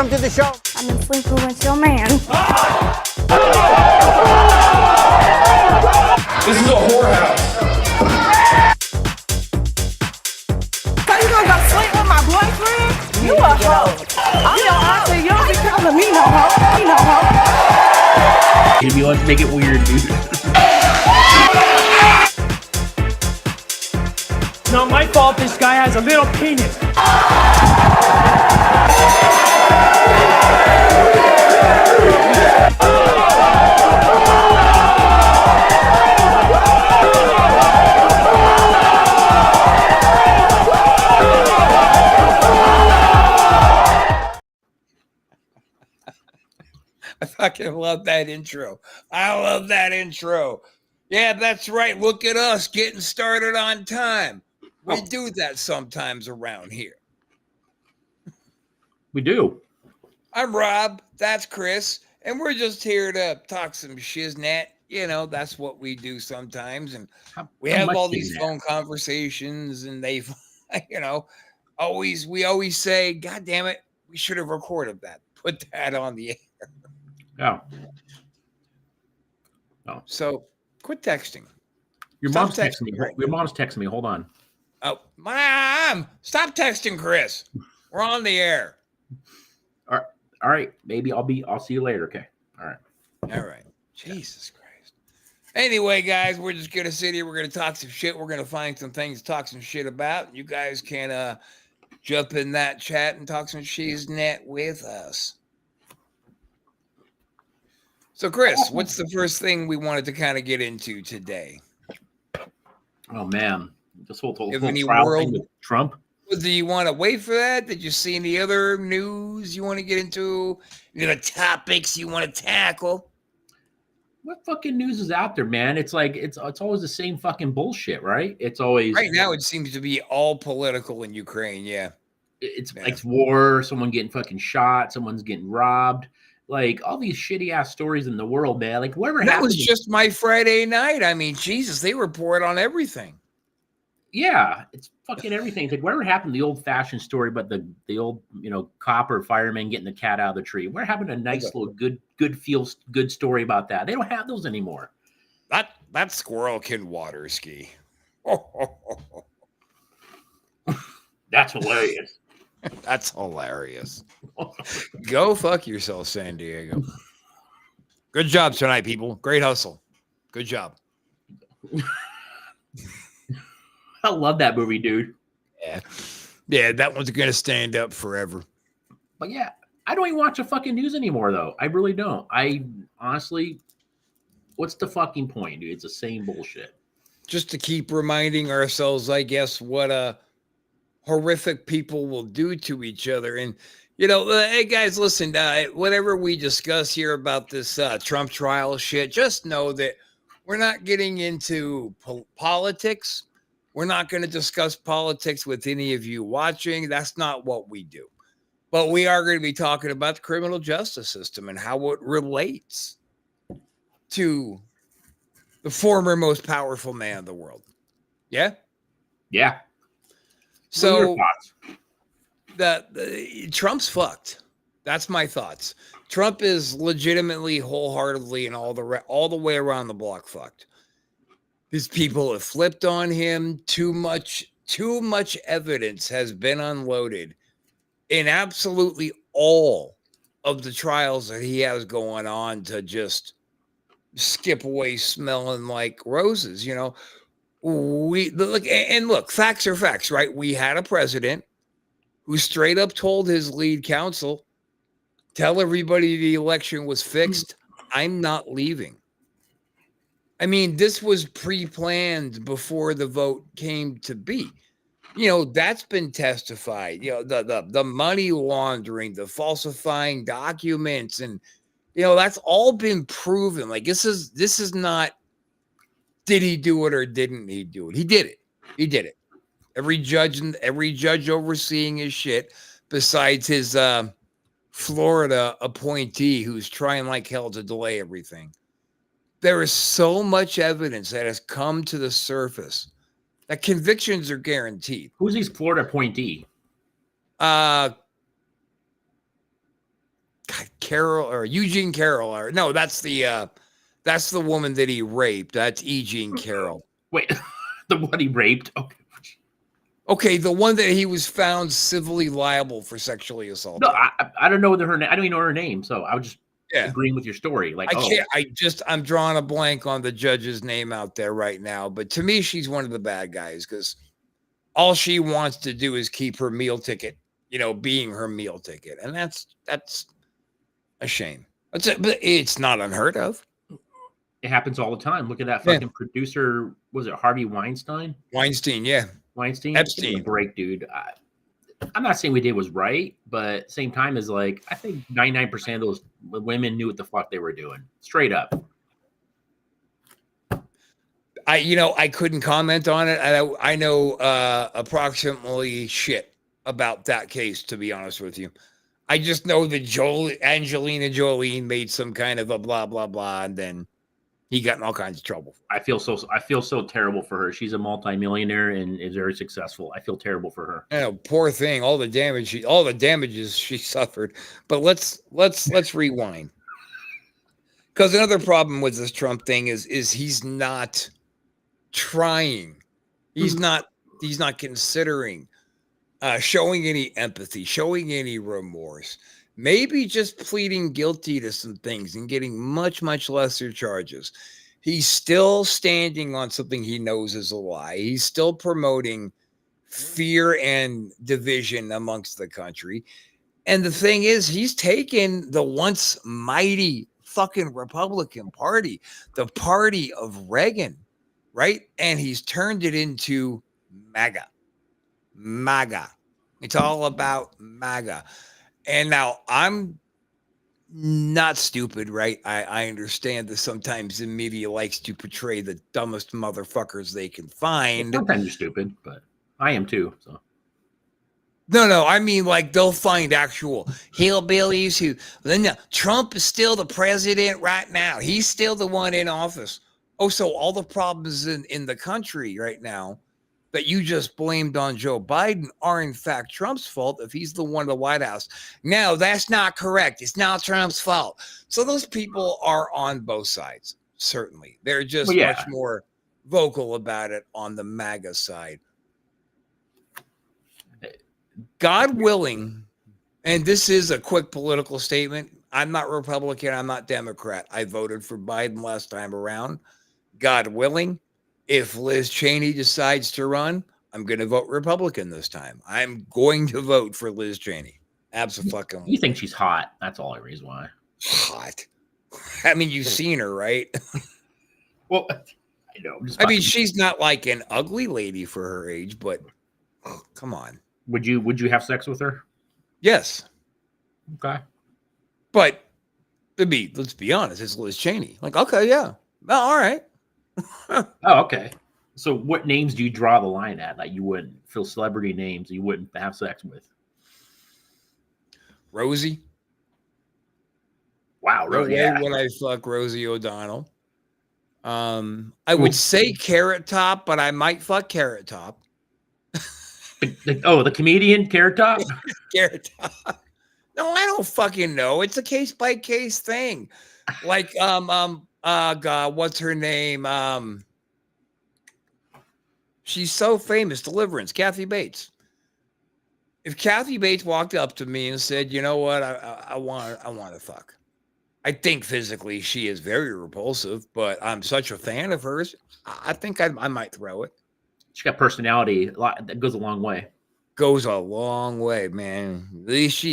welcome to the show. I've been sleeping with your man. This is a whorehouse. So you gonna go sleep with my boyfriend? You a hoe. I'm your auntie. You don't be calling me no hoe. Me no hoe. If you want to make it weird, dude. Not my fault this guy has a little penis. I fucking love that intro. I love that intro. Yeah, that's right. Look at us getting started on time. We do that sometimes around here. We do. I'm Rob. That's Chris. And we're just here to talk some shiznat. You know, that's what we do sometimes. And we have all these phone conversations and they, you know, we always say, God damn it, we should have recorded that. Put that on the air. Yeah. Oh. So quit texting. Your mom's texting me. Your mom's texting me. Hold on. Oh, Mom, stop texting Chris. We're on the air. All right. Maybe I'll see you later. Okay. All right. Jesus Christ. Anyway, guys, we're just going to sit here. We're going to talk some shit. We're going to find some things to talk some shit about. You guys can jump in that chat and talk some shiznit with us. So, Chris, what's the first thing we wanted to kind of get into today? Oh, man. This whole trial thing with Trump. Do you want to wait for that? Did you see any other news you want to get into? Any other topics you want to tackle? What fucking news is out there, man? It's like it's always the same fucking bullshit, right? It's always right now. It seems to be all political in Ukraine. Yeah, it's war. Someone getting fucking shot. Someone's getting robbed. Like all these shitty ass stories in the world, man. Like whatever happened. That was just my Friday night. I mean, Jesus, they report on everything. Yeah, it's fucking everything. It's like whatever happened to the old fashioned story about the old, cop or fireman getting the cat out of the tree. Where happened to a nice little good story about that? They don't have those anymore. That squirrel can water ski. That's hilarious. That's hilarious. Go fuck yourself, San Diego. Good job tonight, people. Great hustle. Good job. I love that movie, dude. Yeah, that one's gonna stand up forever. But yeah, I don't even watch the fucking news anymore, though. I really don't. I honestly, what's the fucking point, dude? It's the same bullshit. Just to keep reminding ourselves, I guess, what horrific people will do to each other. And hey guys, listen, whatever we discuss here about this Trump trial shit, just know that we're not getting into politics. We're not going to discuss politics with any of you watching. That's not what we do. But we are going to be talking about the criminal justice system and how it relates to the former most powerful man in the world. Yeah? Yeah. So the Trump's fucked. That's my thoughts. Trump is legitimately, wholeheartedly, and all the way around the block fucked. These people have flipped on him. Too much evidence has been unloaded in absolutely all of the trials that he has going on to just skip away smelling like roses. Look, facts are facts, right? We had a president who straight up told his lead counsel, tell everybody the election was fixed. I'm not leaving. I mean, this was pre-planned before the vote came to be. That's been testified. The money laundering, the falsifying documents, and that's all been proven. Like this is not did he do it or didn't he do it? He did it. He did it. Every judge overseeing his shit, besides his Florida appointee who's trying like hell to delay everything. There is so much evidence that has come to the surface that convictions are guaranteed. Who's his Florida appointee? God, Carol or Eugene Carroll, or no, that's the woman that he raped. That's Eugene Carroll. Wait, the one he raped? Okay. Okay, the one that he was found civilly liable for sexually assaulting. No, I don't know her name. I don't even know her name. So I was just agreeing with your story. Like, I can't. I'm drawing a blank on the judge's name out there right now. But to me, she's one of the bad guys because all she wants to do is keep her meal ticket, being her meal ticket, and that's a shame. But it's not unheard of. It happens all the time. Look at that fucking producer. Was it Harvey Weinstein? Weinstein, yeah. Weinstein. Epstein. Give me a break, dude. I'm not saying we did was right, but same time as like I think 99% of those women knew what the fuck they were doing. Straight up. I couldn't comment on it. I know approximately shit about that case, to be honest with you. I just know that Angelina Jolie made some kind of a blah blah blah, and then he got in all kinds of trouble. I feel so terrible for her. She's a multimillionaire and is very successful. I feel terrible for her. I know, poor thing. All the damages she suffered. But let's rewind. Because another problem with this Trump thing is he's not trying. He's not considering showing any empathy, showing any remorse. Maybe just pleading guilty to some things and getting much, much lesser charges. He's still standing on something he knows is a lie. He's still promoting fear and division amongst the country. And the thing is, he's taken the once mighty fucking Republican Party, the party of Reagan, right? And he's turned it into MAGA. MAGA. It's all about MAGA. And now I'm not stupid, right? I understand that sometimes the media likes to portray the dumbest motherfuckers they can find. Sometimes you're stupid, but I am too. So no, I mean like they'll find actual hillbillies who. No, Trump is still the president right now. He's still the one in office. Oh, so all the problems in the country right now that you just blamed on Joe Biden are in fact Trump's fault if he's the one in the White House. No, that's not correct. It's not Trump's fault. So those people are on both sides, certainly. They're just much more vocal about it on the MAGA side. God willing, and this is a quick political statement. I'm not Republican. I'm not Democrat. I voted for Biden last time around. God willing, if Liz Cheney decides to run, I'm going to vote Republican this time. I'm going to vote for Liz Cheney. Absolutely. You think she's hot? That's all the reason why. Hot. I mean, you've seen her, right? Well, I know. I mean, she's not like an ugly lady for her age, but come on. Would you have sex with her? Yes. Okay. But let's be honest, it's Liz Cheney. Like, okay, yeah. Well, all right. Oh, okay. So what names do you draw the line at? Like you wouldn't feel celebrity names you wouldn't have sex with? Rosie. Wow, Rosie. yeah. When I fuck Rosie O'Donnell. I would say Carrot Top, but I might fuck Carrot Top. The comedian Carrot Top? Carrot Top. No, I don't fucking know. It's a case by case thing. Like God, what's her name? She's so famous, Deliverance, Kathy Bates. If Kathy Bates walked up to me and said, "You know what? I want to fuck." I think physically she is very repulsive, but I'm such a fan of hers. I think I might throw it. She got personality. That goes a long way. Goes a long way, man. At least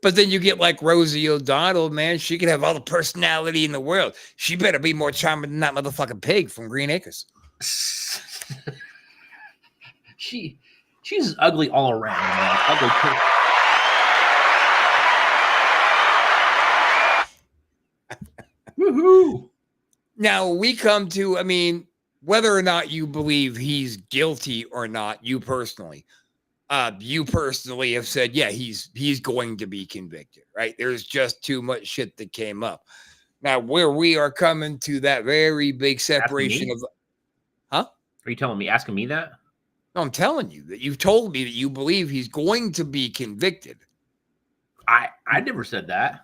but then you get like Rosie O'Donnell, man. She could have all the personality in the world. She better be more charming than that motherfucking pig from Green Acres. She's ugly all around, man. Ugly pig. Woohoo! Now we come to, I mean, whether or not you believe he's guilty or not, you personally have said, yeah, he's going to be convicted, right? There's just too much shit that came up. Now, where we are coming to that very big separation of, huh? Are you telling me, asking me that? No, I'm telling you that you've told me that you believe he's going to be convicted. I never said that.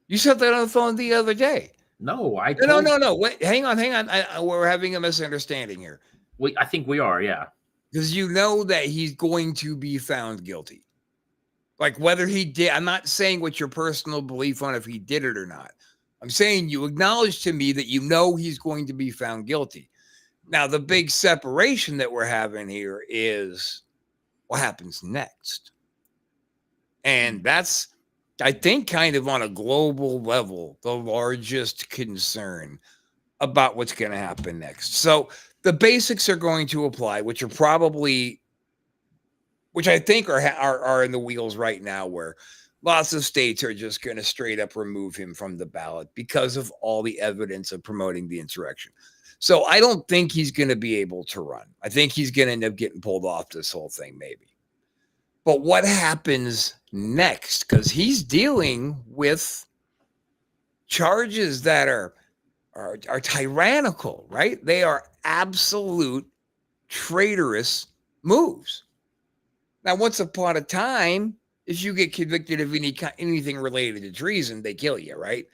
You said that on the phone the other day. No, I No, told. no. Wait, hang on. We're having a misunderstanding here. I think we are. Yeah. Because you know that he's going to be found guilty. Like whether he did, I'm not saying what your personal belief on if he did it or not. I'm saying you acknowledge to me that you know he's going to be found guilty. Now, the big separation that we're having here is what happens next. And that's, I think, kind of on a global level, the largest concern about what's going to happen next. So the basics are going to apply, which are probably, which I think are in the wheels right now, where lots of states are just going to straight up remove him from the ballot because of all the evidence of promoting the insurrection. So I don't think he's going to be able to run. I think he's going to end up getting pulled off this whole thing, maybe. But what happens next? Because he's dealing with charges that are tyrannical, right? They are absolute traitorous moves. Now, once upon a time, if you get convicted of anything related to treason, they kill you, right?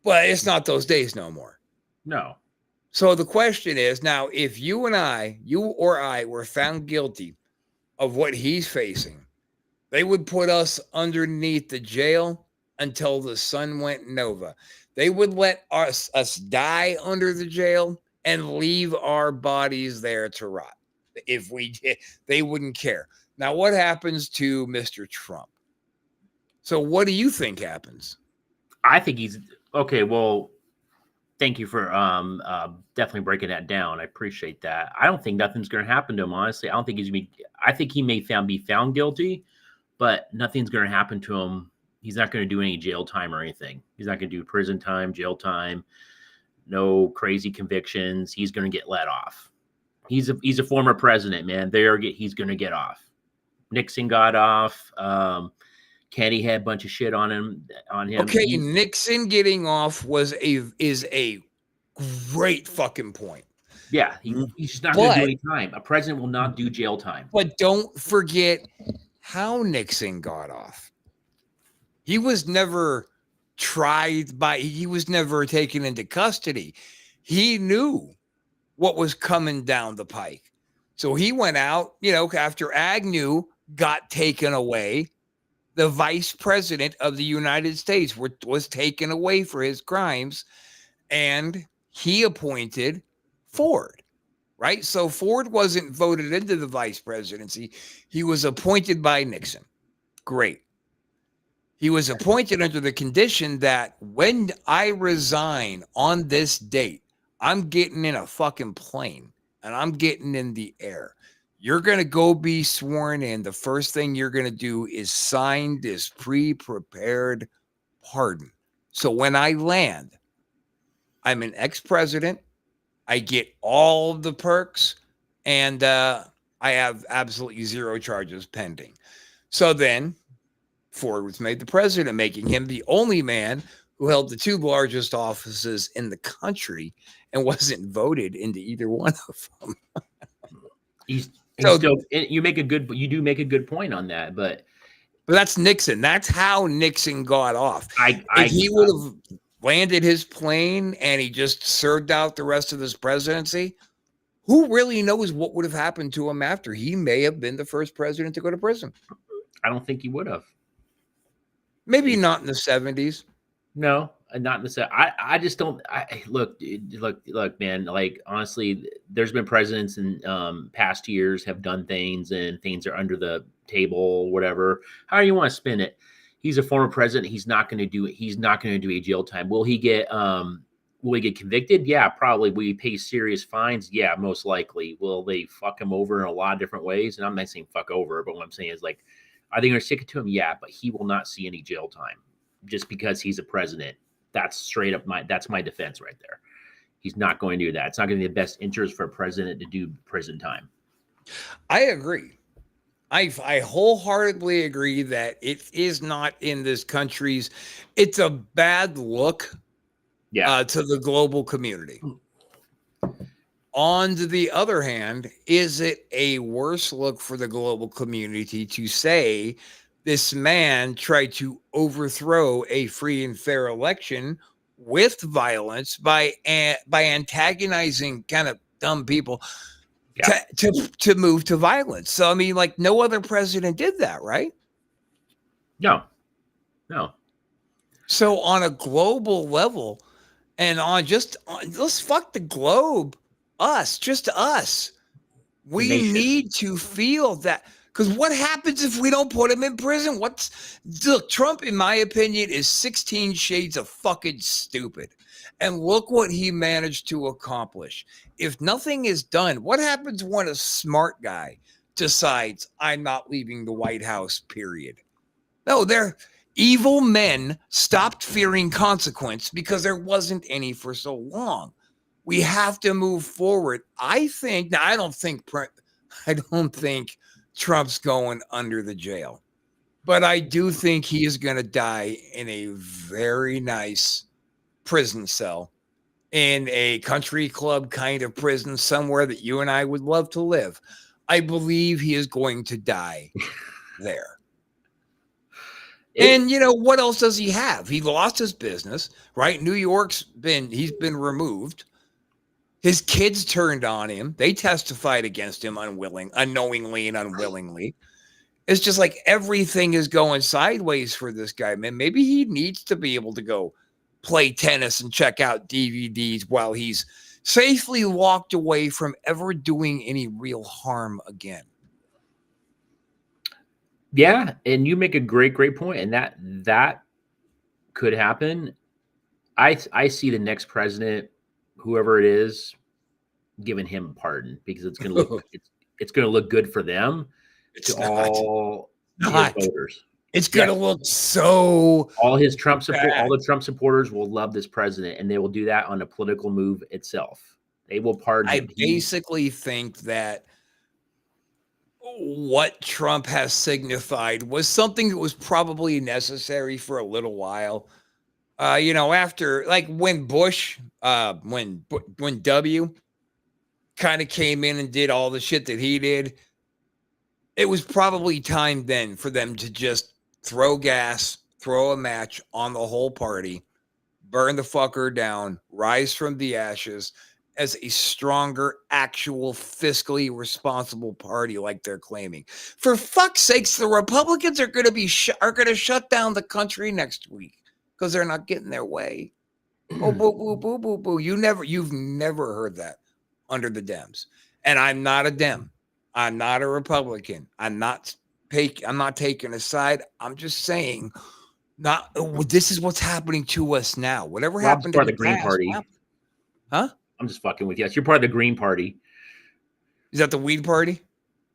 But it's not those days no more. No. So the question is now, if you or I were found guilty of what he's facing, they would put us underneath the jail until the sun went nova. They would let us die under the jail and leave our bodies there to rot. If we did, they wouldn't care. Now, what happens to Mr. Trump? So what do you think happens? I think he's okay. Well, thank you for definitely breaking that down. I appreciate that. I don't think nothing's going to happen to him. Honestly, I don't think he's going to be. I think he may be found guilty, but nothing's going to happen to him. He's not going to do any jail time or anything. He's not going to do prison time, jail time, no crazy convictions. He's going to get let off. He's a former president, man. He's going to get off. Nixon got off. Kennedy had a bunch of shit on him. Okay, Nixon getting off is a great fucking point. Yeah, he's just not going to do any time. A president will not do jail time. But don't forget how Nixon got off. He was never tried he was never taken into custody. He knew what was coming down the pike. So he went out, after Agnew got taken away, the vice president of the United States was taken away for his crimes, and he appointed Ford, right? So Ford wasn't voted into the vice presidency. He was appointed by Nixon. Great. He was appointed under the condition that when I resign on this date, I'm getting in a fucking plane and I'm getting in the air. You're going to go be sworn in. The first thing you're going to do is sign this pre-prepared pardon. So when I land, I'm an ex-president. I get all the perks, and I have absolutely zero charges pending. So then Ford was made the president, making him the only man who held the two largest offices in the country and wasn't voted into either one of them. You do make a good point on that, but that's Nixon. That's how Nixon got off. If he would have landed his plane and he just served out the rest of his presidency, who really knows what would have happened to him after? He may have been the first president to go to prison. I don't think he would have. Maybe not in the 70s. No, not in the 70s. I just don't. Look, man. Like honestly, there's been presidents in past years have done things and things are under the table, whatever. How do you want to spin it? He's a former president. He's not going to do it. He's not going to do a jail time. Will he get convicted? Yeah, probably. Will he pay serious fines? Yeah, most likely. Will they fuck him over in a lot of different ways? And I'm not saying fuck over, but what I'm saying is like, are they going to stick it to him? Yeah, but he will not see any jail time just because he's a president. That's straight up that's my defense right there. He's not going to do that. It's not going to be the best interest for a president to do prison time. I agree. I wholeheartedly agree that it is not in this country's. It's a bad look to the global community. On the other hand, is it a worse look for the global community to say this man tried to overthrow a free and fair election with violence by antagonizing kind of dumb people to move to violence. So I mean, like, no other president did that, right? No. So on a global level, and let's fuck the globe, just us. We need to feel that, because what happens if we don't put him in prison? Look, Trump, in my opinion, is 16 shades of fucking stupid. And look what he managed to accomplish. If nothing is done, what happens when a smart guy decides, I'm not leaving the White House, period? No, they're evil men stopped fearing consequence because there wasn't any for so long. We have to move forward. I don't think Trump's going under the jail, but I do think he is going to die in a very nice prison cell in a country club kind of prison somewhere that you and I would love to live. I believe he is going to die there. And what else does he have? He lost his business, right? New York's he's been removed. His kids turned on him. They testified against him unknowingly and unwillingly. It's just like everything is going sideways for this guy, man. Maybe he needs to be able to go play tennis and check out DVDs while he's safely walked away from ever doing any real harm again. Yeah, and you make a great point, and that could happen. I see the next president, whoever it is, giving him a pardon because it's going to look it's going to look good for them. All his voters. It's going to look so. All his Trump support, all the Trump supporters will love this president, and they will do that on a political move itself. They will pardon him. I basically think that what Trump has signified was something that was probably necessary for a little while. After, like, when Bush, when W kind of came in and did all the shit that he did, it was probably time then for them to just throw a match on the whole party, burn the fucker down, rise from the ashes as a stronger, actual, fiscally responsible party, like they're claiming. For fuck's sakes, the Republicans are going to shut down the country next week because they're not getting their way. Oh, boo, boo, boo, boo, boo. You've never heard that under the Dems. And I'm not a Dem. I'm not a Republican. I'm not taking a side. I'm just saying, this is what's happening to us now. Whatever happened to the Green Party. Huh? I'm just fucking with you. Yes, you're part of the Green Party. Is that the weed party?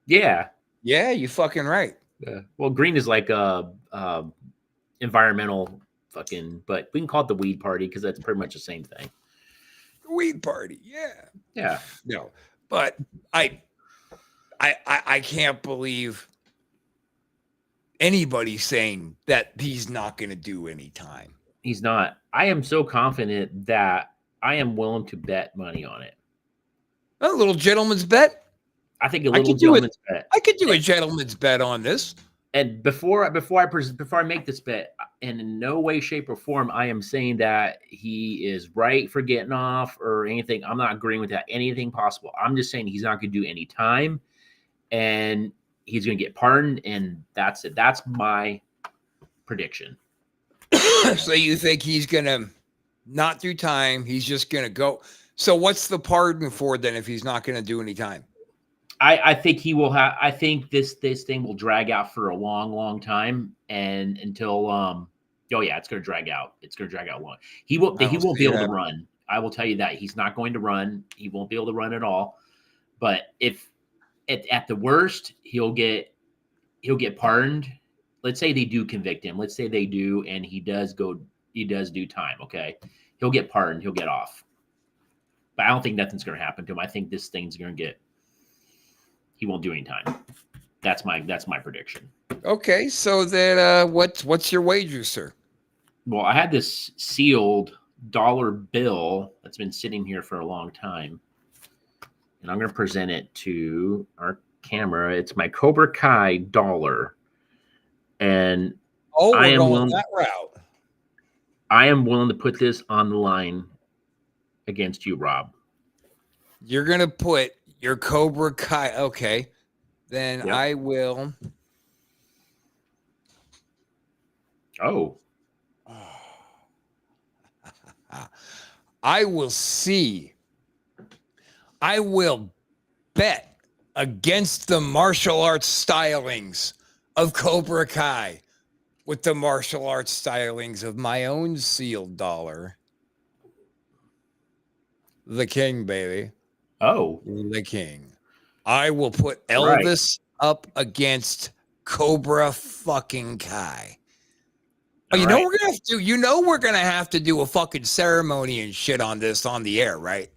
Yeah. Yeah, you fucking right. Well, green is like environmental fucking, but we can call it the weed party because that's pretty much the same thing. The weed party, yeah. Yeah. No, but I can't believe anybody saying that he's not going to do any time. He's not. I am so confident that I am willing to bet money on it. A little gentleman's bet. I think a little gentleman's bet. I could do a gentleman's bet on this. And before I make this bet, and in no way, shape, or form, I am saying that he is right for getting off or anything. I'm not agreeing with that. Anything possible. I'm just saying he's not going to do any time, and he's going to get pardoned, and that's it. That's my prediction. So you think he's going to not do time? He's just going to go. So what's the pardon for then if he's not going to do any time? I think he will have. I think this thing will drag out for a long, long time, and until it's going to drag out. It's going to drag out long. He won't be able to run. I will tell you that he's not going to run. He won't be able to run at all. But if at the worst, he'll get pardoned. Let's say they do convict him. Let's say they do, and he does do time. Okay, he'll get pardoned. He'll get off. But I don't think nothing's going to happen to him. I think this thing's going to get. He won't do any time. That's my prediction. Okay, so then what's your wager, sir? Well, I had this sealed dollar bill that's been sitting here for a long time, and I'm going to present it to our camera. It's my Cobra Kai dollar, And Oh, I we're am going willing. that route. I am willing to put this on the line against you, Rob. You're gonna put your Cobra Kai. Okay, then Yep. I will. Oh, I will see. I will bet against the martial arts stylings of Cobra Kai with the martial arts stylings of my own sealed dollar. The king, baby. oh, The king. I will put right. Elvis up against Cobra fucking Kai. Oh, All you know right. we're gonna have to do. You know we're gonna have to do a fucking ceremony and shit on this on the air, right?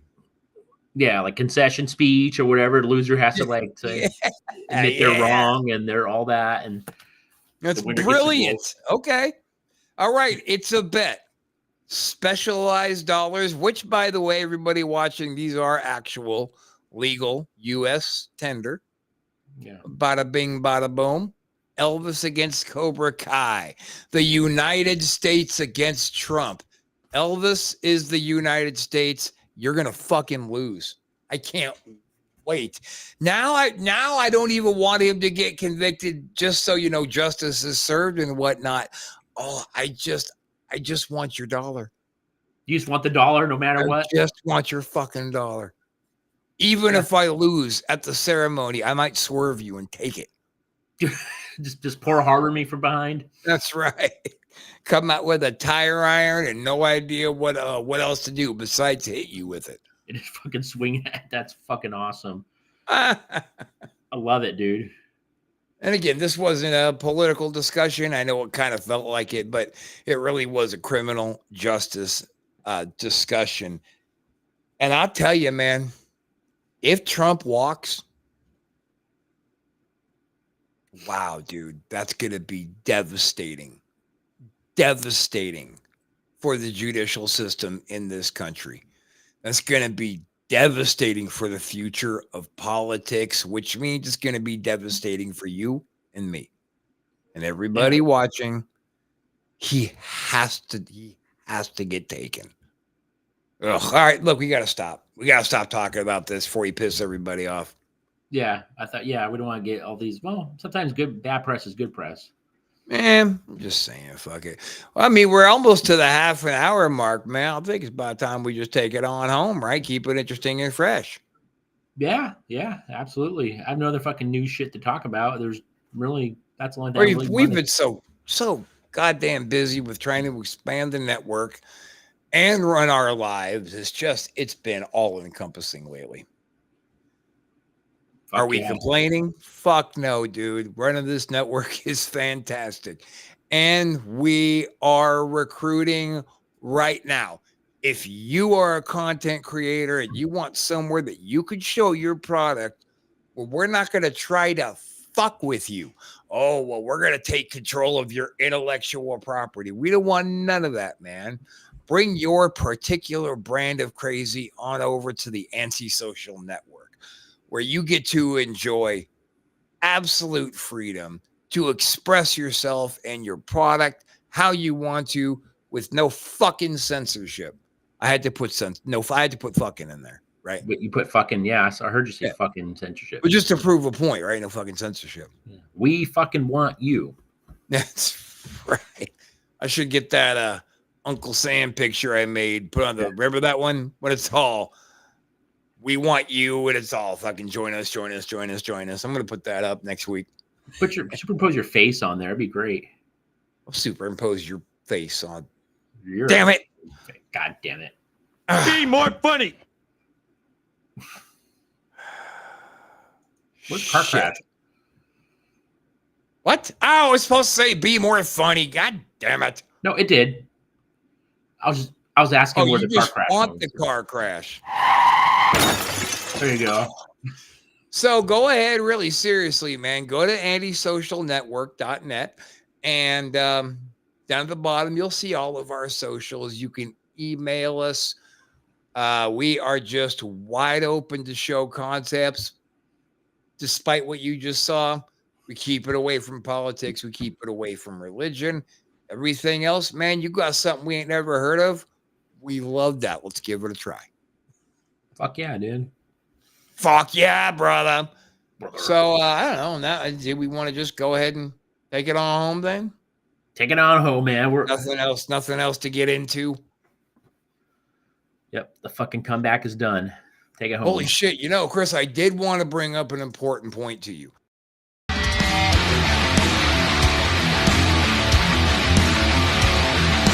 Yeah, like concession speech or whatever. The loser has to like say, admit they're wrong and they're all that, and That's the winner gets the brilliant. gold. Okay, all right, it's a bet. Specialized dollars, which, by the way, everybody watching, these are actual legal U.S. tender. Yeah. Bada bing, bada boom. Elvis against Cobra Kai. The United States against Trump. Elvis is the United States. You're gonna fucking lose. I can't wait. Now I don't even want him to get convicted, just so you know justice is served and whatnot. Oh, I just want your dollar. You just want the dollar no matter I what? just want your fucking dollar. Even if I lose at the ceremony, I might swerve you and take it. just pour hard on me from behind. That's right. Come out with a tire iron and no idea what else to do besides hit you with it. And just fucking swing it. That's fucking awesome. And I love it, dude. again, this wasn't a political discussion. I know it kind of felt like it, but it really was a criminal justice discussion. And I'll tell you, man, if Trump walks, wow, dude, that's going to be devastating. Devastating for the judicial system in this country. That's going to be devastating for the future of politics, which means it's going to be devastating for you and me and everybody watching. He has to get taken. Ugh. All right, look, we got to stop. We got to stop talking about this before he pisses everybody off. Yeah, I thought, we don't want to get all these. Well, sometimes bad press is good press. Man, I'm just saying, fuck it. Well, I mean, we're almost to the half an hour mark, man. I think it's about time we just take it on home, right? Keep it interesting and fresh. Yeah, absolutely. I have no other fucking new shit to talk about. There's really, that's the only thing. We've been so goddamn busy with trying to expand the network and run our lives. It's been all encompassing lately. Are we complaining? Fuck no, dude. Running this network is fantastic. And we are recruiting right now. If you are a content creator and you want somewhere that you could show your product, well, we're not going to try to fuck with you. Oh, well, we're going to take control of your intellectual property. We don't want none of that, man. Bring your particular brand of crazy on over to the Antisocial Network, where you get to enjoy absolute freedom to express yourself and your product how you want to with no fucking censorship. I had to put fucking in there, right? But you put fucking, so I heard you say fucking censorship. But just to prove a point, right? No fucking censorship. Yeah. We fucking want you. That's right. I should get that Uncle Sam picture I made, put on remember that one? When it's all, we want you, and it's all fucking join us. I'm going to put that up next week. Superimpose your face on there. It'd be great. I'll superimpose your face on. Damn it. God damn it. Be more funny. What's car crash? What? Oh, I was supposed to say be more funny. God damn it. No, it did. I was asking where the car crash was. The car crash. There you go. So go ahead, really seriously, man. Go to antisocialnetwork.net and down at the bottom, you'll see all of our socials. You can email us. We are just wide open to show concepts. Despite what you just saw, We keep it away from politics. We keep it away from religion. Everything else, man, you got something we ain't never heard of. We love that. Let's give it a try. Fuck yeah, dude. Fuck yeah, brother. So I don't know. Now, did we want to just go ahead and take it on home then? Take it on home, man. We're Nothing else to get into. Yep, the fucking comeback is done. Take it home. Holy shit. You know, Chris, I did want to bring up an important point to you.